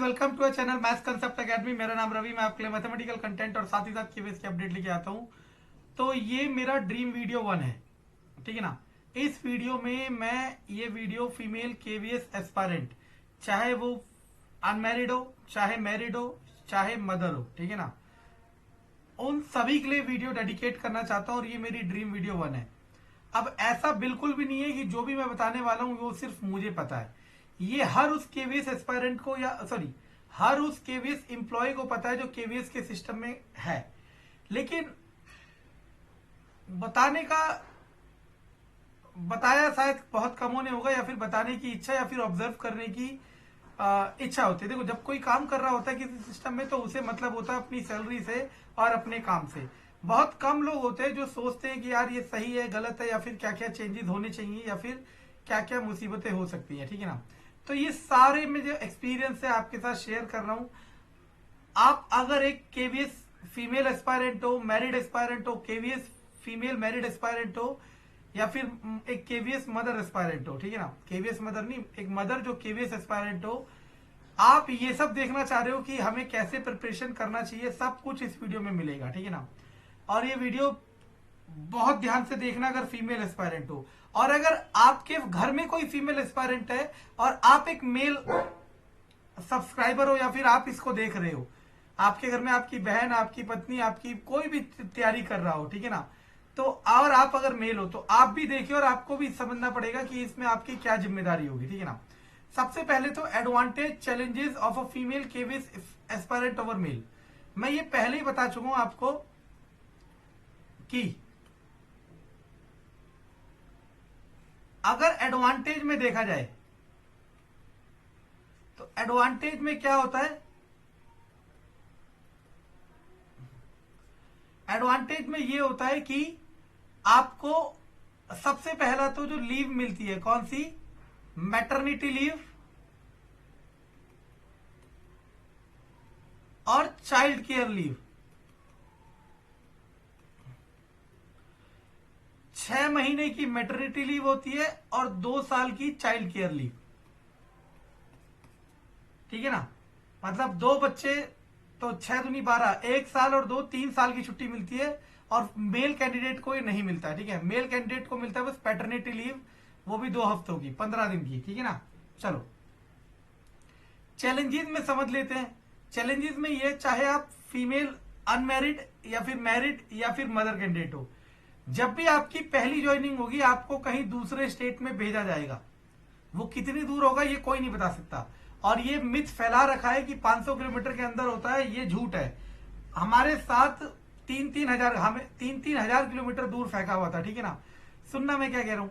Welcome to channel maths concept academy. मेरा नाम रवि, मैं आपके लिए मैथमेटिकल कंटेंट और साथ ही साथ केवीएस की अपडेट लेके आता हूँ। तो ये मेरा ड्रीम वीडियो 1 है, ठीक है ना। इस वीडियो में मैं ये वीडियो फीमेल केवीएस एस्पायरेंट, चाहे वो अनमैरिड हो, चाहे मैरिड हो, चाहे मदर हो, ठीक है ना, उन सभी के लिए वीडियो डेडिकेट करना चाहता हूँ और ये मेरी ड्रीम वीडियो 1 है। अब ऐसा बिल्कुल भी नहीं है कि जो भी मैं बताने वाला हूँ वो सिर्फ मुझे पता है। ये हर उस केवीएस एस्पायरेंट को हर उस केवीएस एम्प्लॉय को पता है जो केवीएस के सिस्टम में है। लेकिन बताया शायद बहुत कमों ने होगा, या फिर बताने की इच्छा या फिर ऑब्जर्व करने की इच्छा होती है। देखो, जब कोई काम कर रहा होता है किसी सिस्टम में तो उसे मतलब होता है अपनी सैलरी से और अपने काम से। बहुत कम लोग होते हैं जो सोचते हैं कि यार ये सही है, गलत है, या फिर क्या क्या चेंजेस होने चाहिए, या फिर क्या क्या मुसीबतें हो सकती हैं, ठीक है ना। तो ये सारे में जो एक्सपीरियंस है आपके साथ शेयर कर रहा हूं। आप अगर एक केवीएस फीमेल एस्पायरेंट हो, मैरिड एस्पायरेंट हो, केवीएस फीमेल मैरिड एस्पायरेंट हो, या फिर एक केवीएस मदर एस्पायरेंट हो, ठीक है ना, केवीएस मदर नहीं, एक मदर जो केवीएस एस्पायरेंट हो, आप ये सब देखना चाह रहे हो कि हमें कैसे प्रिपरेशन करना चाहिए, सब कुछ इस वीडियो में मिलेगा, ठीक है ना। और ये वीडियो बहुत ध्यान से देखना अगर फीमेल एस्पायरेंट हो, और अगर आपके घर में कोई फीमेल एस्पायरेंट है और आप एक मेल सब्सक्राइबर हो, या फिर आप इसको देख रहे हो, आपके घर में आपकी बहन, आपकी पत्नी, आपकी कोई भी तैयारी कर रहा हो, ठीक है ना, तो और आप अगर मेल हो तो आप भी देखिए और आपको भी समझना पड़ेगा कि इसमें आपकी क्या जिम्मेदारी होगी, ठीक है ना। सबसे पहले तो advantage challenges of a female KVS aspirant over male. मैं ये पहले ही बता चुका हूं आपको कि अगर एडवांटेज में देखा जाए तो एडवांटेज में क्या होता है, एडवांटेज में ये होता है कि आपको सबसे पहला तो जो लीव मिलती है, कौन सी, मैटरनिटी लीव और चाइल्ड केयर लीव। 6 महीने की मैटरनिटी लीव होती है और 2 साल की चाइल्ड केयर लीव, ठीक है ना। मतलब 2 बच्चे तो 6 दूनी 12, 1 साल और 2, 3 साल की छुट्टी मिलती है। और मेल कैंडिडेट को ये नहीं मिलता है, ठीक है। मेल कैंडिडेट को मिलता है बस पैटर्निटी लीव, वो भी 2 हफ्तों की, 15 दिन की, ठीक है ना। चलो चैलेंजेस में समझ लेते हैं। चैलेंजेस में ये, चाहे आप फीमेल अनमैरिड या फिर मैरिड या फिर मदर कैंडिडेट हो, जब भी आपकी पहली ज्वाइनिंग होगी आपको कहीं दूसरे स्टेट में भेजा जाएगा। वो कितनी दूर होगा ये कोई नहीं बता सकता। और ये मिथ फैला रखा है कि 500 किलोमीटर के अंदर होता है, ये झूठ है। हमारे साथ 3-3 हजार किलोमीटर दूर फेंका हुआ था, ठीक है ना। सुनना मैं क्या कह रहा हूं।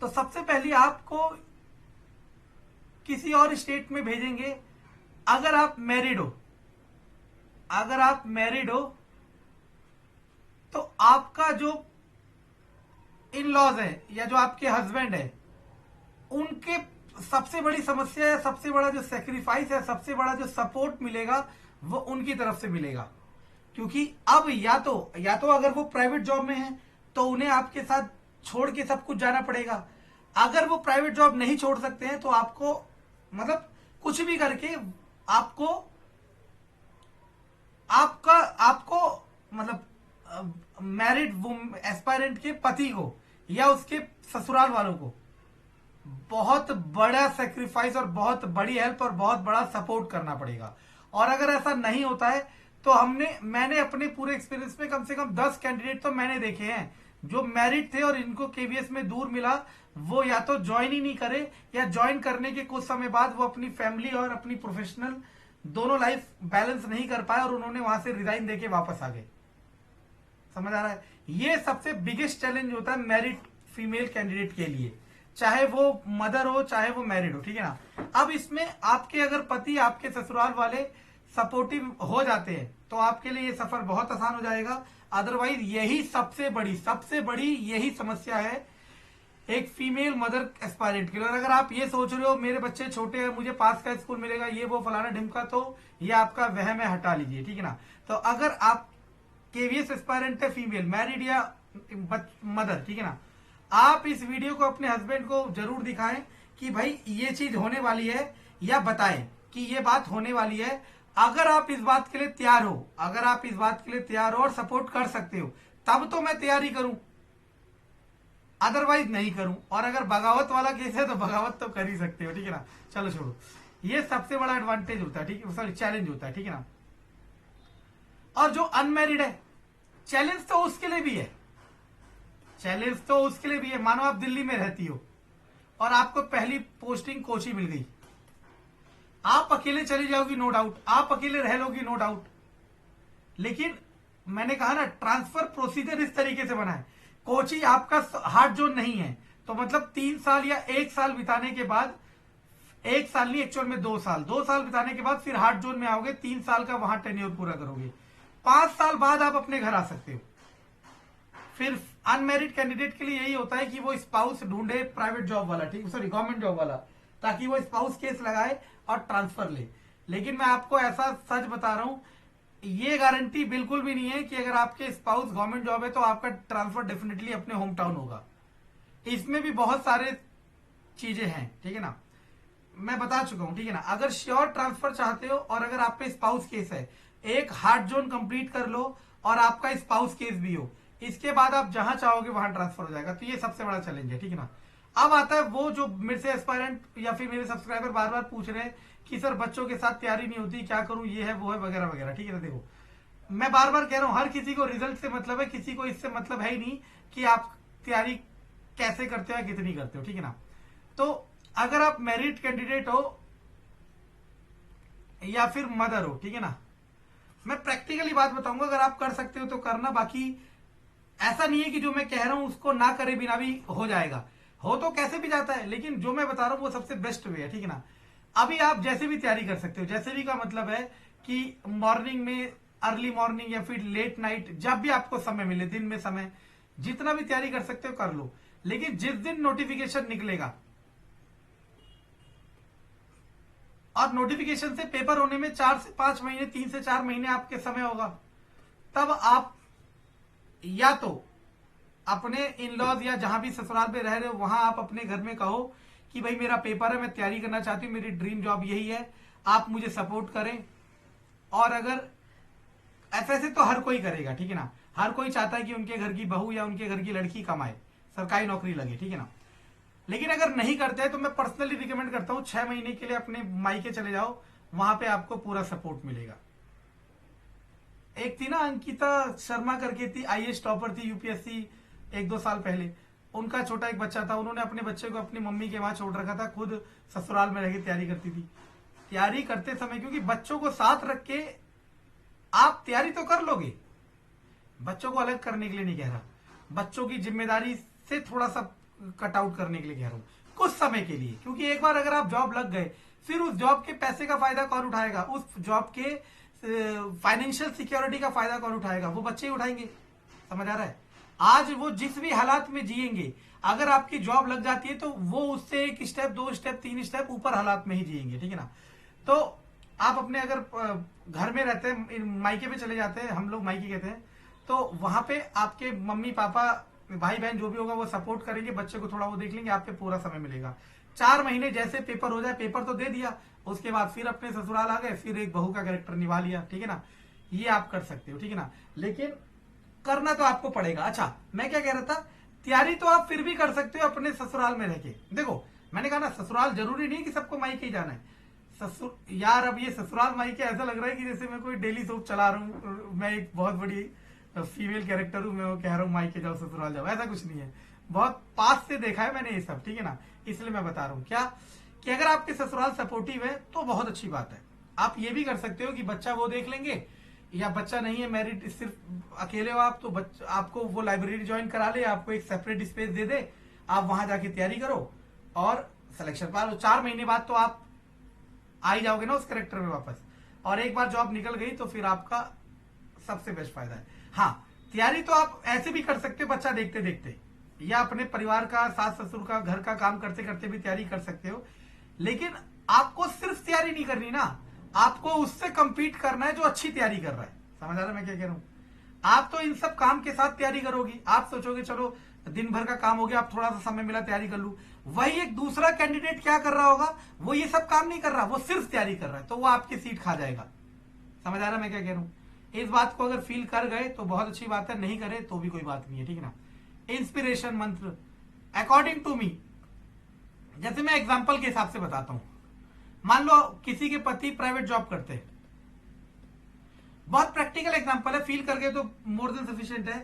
तो सबसे पहले आपको किसी और स्टेट में भेजेंगे। अगर आप मैरिड हो तो आपका जो इन लॉज है या जो आपके हस्बैंड है, उनके सबसे बड़ी समस्या है, सबसे बड़ा जो सेक्रीफाइस है, सबसे बड़ा जो सपोर्ट मिलेगा वो उनकी तरफ से मिलेगा। क्योंकि अब या तो अगर वो प्राइवेट जॉब में है तो उन्हें आपके साथ छोड़ के सब कुछ जाना पड़ेगा। अगर वो प्राइवेट जॉब नहीं छोड़ सकते हैं तो आपको मतलब कुछ भी करके आपको मतलब मैरिड एस्पायरेंट के पति को या उसके ससुराल वालों को बहुत बड़ा सेक्रीफाइस और बहुत बड़ी हेल्प और बहुत बड़ा सपोर्ट करना पड़ेगा। और अगर ऐसा नहीं होता है तो मैंने अपने पूरे एक्सपीरियंस में कम से कम 10 कैंडिडेट तो मैंने देखे हैं जो मैरिड थे और इनको केवीएस में दूर मिला। वो या तो ज्वाइन ही नहीं करे, या ज्वाइन करने के कुछ समय बाद वो अपनी फैमिली और अपनी प्रोफेशनल दोनों लाइफ बैलेंस नहीं कर पाए और उन्होंने वहां से रिजाइन देके वापस आ गए। समझ आ रहा है। ये सबसे बिगेस्ट चैलेंज होता है मैरिड फीमेल कैंडिडेट के लिए, चाहे वो मदर हो चाहे वो मैरिड हो, ठीक है ना। अब इसमें आपके अगर पति, आपके ससुराल वाले सपोर्टिव हो जाते हैं तो आपके लिए ये सफर बहुत आसान हो जाएगा। अदरवाइज यही सबसे बड़ी यही समस्या है एक फीमेल मदर एस्पायरेंट के लिए। अगर आप ये सोच रहे हो मेरे बच्चे छोटे हैं, मुझे पास का स्कूल मिलेगा, ये वो फलाना ढिमका, तो ये आपका वहम है, हटा लीजिए, ठीक है ना। तो अगर आप केवीएस एस्पायरेंट है, फीमेल मैरिड या मदर, ठीक है ना, आप इस वीडियो को अपने हस्बैंड को जरूर दिखाएं कि भाई ये चीज होने वाली है, या बताएं कि ये बात होने वाली है। अगर आप इस बात के लिए तैयार हो, अगर आप इस बात के लिए तैयार हो और सपोर्ट कर सकते हो, तब तो मैं तैयारी करूं, अदरवाइज नहीं करूं। और अगर बगावत वाला केस है तो बगावत तो कर ही सकते हो, ठीक है ना। चलो छोड़ो, ये सबसे बड़ा एडवांटेज होता है, ठीक है, सॉरी चैलेंज होता है, ठीक है ना। और जो अनमैरिड है, चैलेंज तो उसके लिए भी है, चैलेंज तो उसके लिए भी है। मानो आप दिल्ली में रहती हो और आपको पहली पोस्टिंग कोची मिल गई, आप अकेले चली जाओगी नो डाउट, आप अकेले रह लोगी नो डाउट, लेकिन मैंने कहा ना ट्रांसफर प्रोसीजर इस तरीके से बना है, कोची आपका हार्ड जोन नहीं है, तो मतलब 3 साल या 1 साल बिताने के बाद, 1 साल नहीं एक्चुअल में 2 साल बिताने के बाद फिर हार्ड जोन में आओगे, 3 साल का वहां टेन्योर पूरा करोगे, 5 साल बाद आप अपने घर आ सकते हो। फिर अनमैरिड कैंडिडेट के लिए यही होता है कि वो स्पाउस ढूंढे प्राइवेट जॉब वाला, ठीक, सॉरी गवर्नमेंट जॉब वाला, ताकि वो स्पाउस केस लगाए और ट्रांसफर ले। लेकिन मैं आपको ऐसा सच बता रहा हूं, ये गारंटी बिल्कुल भी नहीं है कि अगर आपके स्पाउस गवर्नमेंट जॉब है तो आपका ट्रांसफर डेफिनेटली अपने होम टाउन होगा। इसमें भी बहुत सारे चीजें हैं, ठीक है ना, मैं बता चुका हूं, ठीक है ना। अगर श्योर ट्रांसफर चाहते हो और अगर आप पे स्पाउस केस है, एक हार्ड जोन कंप्लीट कर लो और आपका स्पाउस केस भी हो, इसके बाद आप जहां चाहोगे वहां ट्रांसफर हो जाएगा। तो ये सबसे बड़ा चैलेंज है, ठीक है ना। अब आता है वो जो मेरे से एस्पायरेंट या फिर मेरे सब्सक्राइबर बार बार पूछ रहे हैं कि सर बच्चों के साथ तैयारी नहीं होती, क्या करूं, ये है वो है वगैरह वगैरह, ठीक है ना। देखो मैं बार बार कह रहा हूं, हर किसी को रिजल्ट से मतलब है, किसी को इससे मतलब है ही नहीं कि आप तैयारी कैसे करते हो या कितनी करते हो, ठीक है ना। तो अगर आप मैरिड कैंडिडेट हो या फिर मदर हो, ठीक है ना, मैं प्रैक्टिकली बात बताऊंगा, अगर आप कर सकते हो तो करना, बाकी ऐसा नहीं है कि जो मैं कह रहा हूं उसको ना करे बिना भी हो जाएगा, हो तो कैसे भी जाता है, लेकिन जो मैं बता रहा हूं वो सबसे बेस्ट वे है, ठीक है ना। अभी आप जैसे भी तैयारी कर सकते हो, जैसे भी का मतलब है कि मॉर्निंग में, अर्ली मॉर्निंग या फिर लेट नाइट, जब भी आपको समय मिले, दिन में समय जितना भी तैयारी कर सकते हो कर लो। लेकिन जिस दिन नोटिफिकेशन निकलेगा और नोटिफिकेशन से पेपर होने में 4 से 5 महीने, 3 से 4 महीने आपके समय होगा, तब आप या तो अपने इन लॉज या जहां भी ससुराल में रह रहे हो वहां आप अपने घर में कहो कि भाई मेरा पेपर है, मैं तैयारी करना चाहती हूँ, मेरी ड्रीम जॉब यही है, आप मुझे सपोर्ट करें। और अगर ऐसे तो हर कोई करेगा, ठीक है ना, हर कोई चाहता है कि उनके घर की बहू या उनके घर की लड़की कमाए, सरकारी नौकरी लगे, ठीक है ना। लेकिन अगर नहीं करते हैं तो मैं पर्सनली रिकमेंड करता हूं 6 महीने के लिए अपने मायके चले जाओ, वहां पे आपको पूरा सपोर्ट मिलेगा। एक थी ना अंकिता शर्मा करके थी, आईएएस टॉपर थी यूपीएससी, 1-2 साल पहले, उनका छोटा एक बच्चा था, उन्होंने अपने बच्चे को अपनी मम्मी के वहां छोड़ रखा था, खुद ससुराल में रह के तैयारी करती थी। तैयारी करते समय, क्योंकि बच्चों को साथ रख के आप तैयारी तो कर लोगे, बच्चों को अलग करने के लिए नहीं कह रहा, बच्चों की जिम्मेदारी से थोड़ा सा कट आउट करने के लिए कह रहा हूं, कुछ समय के लिए। क्योंकि एक बार अगर आप जॉब लग गए, फिर उस जॉब के पैसे का फायदा कौन उठाएगा, उस जॉब के फाइनेंशियल सिक्योरिटी का फायदा कौन उठाएगा, वो बच्चे ही उठाएंगे। समझ आ रहा है। आज वो जिस भी हालात में जिएंगे, अगर आपकी जॉब लग जाती है तो वो उससे 1 स्टेप 2 स्टेप 3 स्टेप ऊपर हालात में ही जिएंगे, ठीक है ना। तो आप अपने अगर घर में रहते हैं, मायके पे चले जाते हैं, हम लोग मायके कहते हैं, तो वहां पे आपके मम्मी पापा भाई बहन जो भी होगा वो सपोर्ट करेंगे, बच्चे को थोड़ा वो देख लेंगे, आपके पूरा समय मिलेगा। 4 महीने जैसे पेपर हो जाए, पेपर तो दे दिया, उसके बाद फिर अपने ससुराल आ गए, फिर एक बहू का कैरेक्टर निभा लिया, ठीक है ना। ये आप कर सकते हो, ठीक है ना, लेकिन करना तो आपको पड़ेगा। अच्छा मैं क्या कह रहा था, तैयारी तो आप फिर भी कर सकते हो अपने ससुराल में रह के। देखो मैंने कहा ना, ससुराल जरूरी नहीं कि सबको मायके ही जाना है। ससुर यार, अब ये ससुराल मायके ऐसा लग रहा है कि जैसे मैं कोई डेली सोप चला रहा हूँ, मैं एक बहुत बड़ी फीमेल कैरेक्टर हूं, मैं वो कह रहा हूँ मायके जाओ ससुराल जाओ, ऐसा कुछ नहीं है। बहुत पास से देखा है मैंने ये सब, ठीक है ना, इसलिए मैं बता रहा हूँ क्या कि अगर आपके ससुराल सपोर्टिव है तो बहुत अच्छी बात है। आप ये भी कर सकते हो कि बच्चा वो देख लेंगे, या बच्चा नहीं है, मैरिड सिर्फ अकेले हो आप, तो आपको वो लाइब्रेरी ज्वाइन करा ले, आपको एक सेपरेट स्पेस दे दे, आप वहां जाके तैयारी करो और सिलेक्शन पार हो। 4 महीने बाद तो आप आ ही जाओगे ना उस कैरेक्टर में वापस, और एक बार जॉब निकल गई तो फिर आपका सबसे बेस्ट फायदा है। हाँ तैयारी तो आप ऐसे भी कर सकते हो, बच्चा देखते देखते, या अपने परिवार का, सास ससुर का, घर का काम करते करते भी तैयारी कर सकते हो। लेकिन आपको सिर्फ तैयारी नहीं करनी ना, आपको उससे कंपीट करना है जो अच्छी तैयारी कर रहा है। समझ आ रहा है मैं क्या कह रहा हूं। आप तो इन सब काम के साथ तैयारी करोगी, आप सोचोगे चलो दिन भर का काम हो गया, अब थोड़ा सा समय मिला तैयारी कर लूं। वही एक दूसरा कैंडिडेट क्या कर रहा होगा, वो ये सब काम नहीं कर रहा, वो सिर्फ तैयारी कर रहा है, तो वो आपकी सीट खा जाएगा। समझ आ रहा है मैं क्या कह रहा हूं? इस बात को अगर फील कर गए तो बहुत अच्छी बात है, नहीं करे तो भी कोई बात नहीं है, ठीक है ना। इंस्पिरेशन मंत्र अकॉर्डिंग टू मी, जैसे मैं एग्जाम्पल के हिसाब से बताता हूं। मान लो किसी के पति प्राइवेट जॉब करते हैं, बहुत प्रैक्टिकल एग्जांपल है, फील करके तो मोर देन सफिशिएंट है।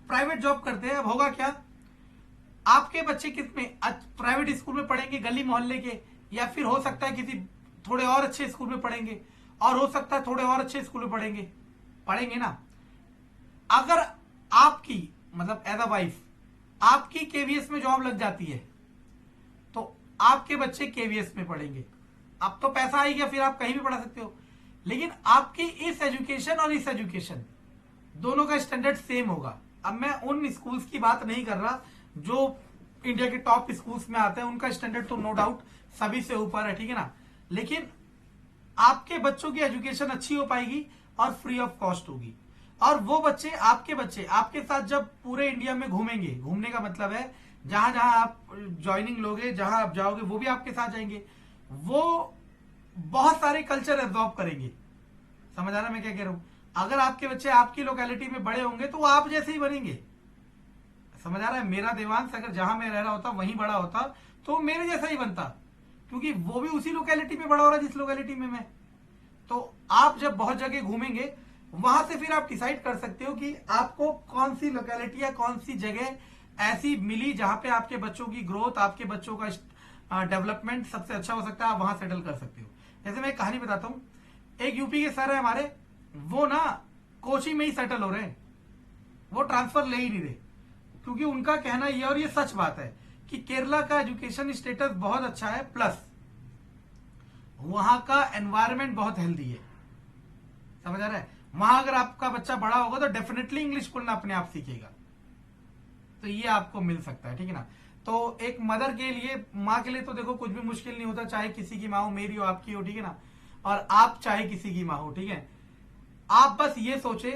प्राइवेट जॉब करते हैं, अब होगा क्या, आपके बच्चे किस में प्राइवेट स्कूल में पढ़ेंगे, गली मोहल्ले के, या फिर हो सकता है किसी थोड़े और अच्छे स्कूल में पढ़ेंगे, और हो सकता है थोड़े और अच्छे स्कूल में पढ़ेंगे ना। अगर आपकी मतलब एज अ वाइफ आपकी केवीएस में जॉब लग जाती है तो आपके बच्चे केवीएस में पढ़ेंगे। अब तो पैसा आई गया, फिर आप कहीं भी पढ़ा सकते हो, लेकिन आपकी इस एजुकेशन और इस एजुकेशन दोनों का स्टैंडर्ड सेम होगा। अब मैं उन स्कूल्स की बात नहीं कर रहा जो इंडिया के टॉप स्कूल्स में आते हैं, उनका स्टैंडर्ड तो नो डाउट सभी से ऊपर है, ठीक है ना। लेकिन आपके बच्चों की एजुकेशन अच्छी हो पाएगी और फ्री ऑफ कॉस्ट होगी, और वो बच्चे आपके साथ जब पूरे इंडिया में घूमेंगे, घूमने का मतलब है जहां जहां आप ज्वाइनिंग लोगे, जहां आप जाओगे, वो भी आपके साथ जाएंगे, वो बहुत सारे कल्चर एब्जॉर्ब करेंगे। समझ आ रहा है मैं क्या कह रहा हूं? अगर आपके बच्चे आपकी लोकेलिटी में बड़े होंगे तो वो आप जैसे ही बनेंगे। समझ आ रहा है? मेरा देवांश अगर जहां मैं रह रहा होता वहीं बड़ा होता तो मेरे जैसा ही बनता, क्योंकि वो भी उसी लोकेलिटी में बड़ा हो रहा है जिस लोकेलिटी में मैं। तो आप जब बहुत जगह घूमेंगे, वहां से फिर आप डिसाइड कर सकते हो कि आपको कौन सी लोकेलिटी या कौन सी जगह ऐसी मिली जहां पे आपके बच्चों की ग्रोथ, आपके बच्चों का डेवलपमेंट सबसे अच्छा हो सकता है, आप वहां सेटल कर सकते हो। जैसे मैं एक कहानी बताता हूं, एक यूपी के सर है हमारे, वो ना कोची में ही सेटल हो रहे हैं, वो ट्रांसफर ले ही नहीं रहे, क्योंकि उनका कहना यह, और ये सच बात है, कि केरला का एजुकेशन स्टेटस बहुत अच्छा है, प्लस वहां का एनवायरमेंट बहुत हेल्दी है। समझ आ रहा है? वहां अगर आपका बच्चा बड़ा होगा तो डेफिनेटली इंग्लिश बोलना अपने आप सीखेगा, तो ये आपको मिल सकता है, ठीक है ना। तो एक मदर के लिए, माँ के लिए तो देखो कुछ भी मुश्किल नहीं होता, चाहे किसी की माँ हो, मेरी हो, आपकी हो, ठीक है ना, और आप चाहे किसी की माँ हो, ठीक है। आप बस ये सोचे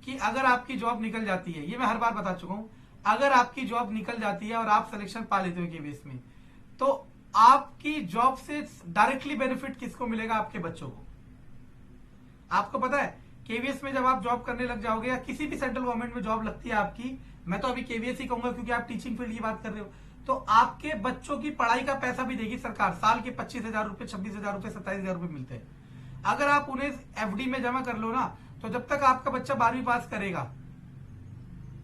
कि अगर आपकी जॉब निकल जाती है, ये मैं हर बार बता चुका हूं, अगर आपकी जॉब निकल जाती है और आप सिलेक्शन पा लेते हो केवीएस में, तो आपकी जॉब से डायरेक्टली बेनिफिट किसको मिलेगा? आपके बच्चों को। आपको पता है केवीएस में जब आप जॉब करने लग जाओगे, या किसी भी सेंट्रल गवर्नमेंट में जॉब लगती है आपकी, मैं तो अभी केवीएस ही कहूंगा क्योंकि आप टीचिंग फील्ड की बात कर रहे हो, तो आपके बच्चों की पढ़ाई का पैसा भी देगी सरकार। साल के 25,000 रुपए, 26,000 रुपए, 27,000 रुपए मिलते हैं। अगर आप उन्हें एफडी में जमा कर लो ना, तो जब तक आपका बच्चा 12वीं पास करेगा,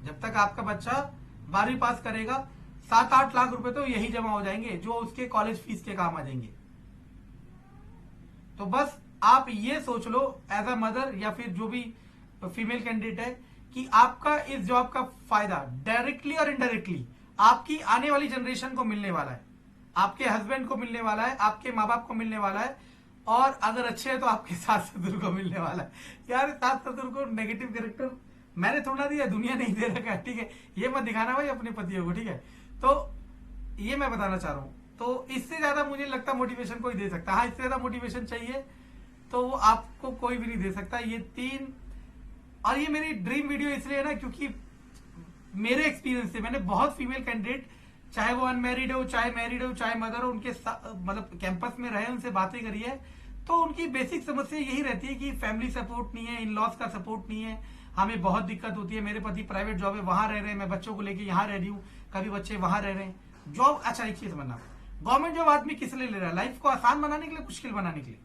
जब तक आपका बच्चा 12वीं पास करेगा, 7-8 लाख रुपए तो यही जमा हो जाएंगे, जो उसके कॉलेज फीस के काम आ जाएंगे। तो बस आप ये सोच लो एज अ मदर या फिर जो भी फीमेल कैंडिडेट है, कि आपका इस जॉब का फायदा डायरेक्टली और इनडायरेक्टली आपकी आने वाली जनरेशन को मिलने वाला है, आपके हस्बैंड को मिलने वाला है, आपके माँ बाप को मिलने वाला है, और अगर अच्छे है तो आपके सास ससुर को मिलने वाला है। यार सास ससुर को नेगेटिव कैरेक्टर मैंने थोड़ा दिया, दुनिया नहीं दे रखा है, ठीक है। ये मत दिखाना भाई अपने पतियों को, ठीक है। तो ये मैं बताना चाह रहा हूं। तो इससे ज्यादा मुझे लगता मोटिवेशन कोई दे सकता, हाँ, इससे ज्यादा मोटिवेशन चाहिए तो वो आपको कोई भी नहीं दे सकता। ये 3, और ये मेरी ड्रीम वीडियो इसलिए है ना, क्योंकि मेरे एक्सपीरियंस से मैंने बहुत फीमेल कैंडिडेट, चाहे वो अनमैरिड हो, चाहे मैरिड हो, चाहे मदर हो, उनके मतलब कैंपस में रहे, उनसे बातें करी है, तो उनकी बेसिक समस्या यही रहती है कि फैमिली सपोर्ट नहीं है, इन लॉज का सपोर्ट नहीं है, हमें बहुत दिक्कत होती है, मेरे पति प्राइवेट जॉब है, वहां रह रहे हैं, मैं बच्चों को लेके यहाँ रह रही हूँ, कभी बच्चे वहां रह रहे हैं। जॉब, अच्छा एक चीज समझना, गवर्नमेंट जॉब आदमी किस लिए ले रहा है? लाइफ को आसान बनाने के लिए, मुश्किल बनाने के लिए?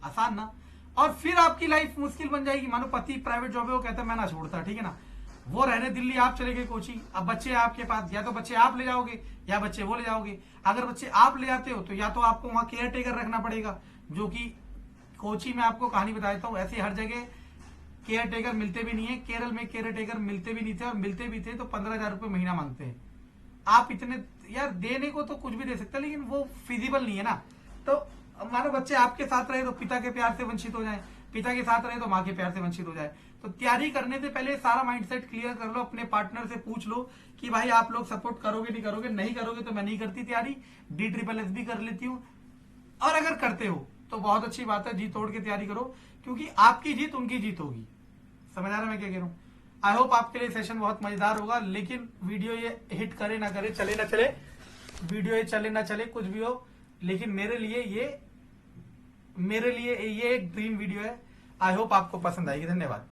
आसान ना। और फिर आपकी लाइफ मुश्किल बन जाएगी। मानो पति प्राइवेट जॉब है, वो कहता है मैं ना छोड़ता, ठीक है ना, वो रहने दिल्ली, आप चले गए कोची, अब बच्चे आपके पास, या तो बच्चे आप ले जाओगे या बच्चे वो ले जाओगे। अगर बच्चे आप ले जाते हो तो या तो आपको वहां केयर टेकर रखना पड़ेगा, जो कि कोची में आपको कहानी बता देता हूँ, ऐसे हर जगह केयर टेकर मिलते भी नहीं है। केरल में केयर टेकर मिलते भी नहीं थे, और मिलते भी थे तो 15,000 रुपए महीना मांगते हैं। आप इतने, यार देने को तो कुछ भी दे सकते हैं, लेकिन वो फिजिबल नहीं है ना। तो मानो बच्चे आपके साथ रहे तो पिता के प्यार से वंचित हो जाए, पिता के साथ रहे तो माँ के प्यार से वंचित हो जाए। तो तैयारी करने से पहले सारा माइंडसेट क्लियर कर लो, अपने पार्टनर से पूछ लो कि भाई आप लोग सपोर्ट करोगे नहीं करोगे, नहीं करोगे तो मैं नहीं करती तैयारी, DSSS भी कर लेती हूँ, और अगर करते हो तो बहुत अच्छी बात है, जी तोड़ के तैयारी करो, क्योंकि आपकी जीत उनकी जीत होगी। समझ आ रहा है मैं क्या कह रहा हूँ? आई होप आपके लिए सेशन बहुत मजेदार होगा, लेकिन वीडियो ये हिट करे ना करे, चले ना चले, वीडियो ये चले ना चले, कुछ भी हो, लेकिन मेरे लिए ये एक ड्रीम वीडियो है। आई होप आपको पसंद आएगी। धन्यवाद।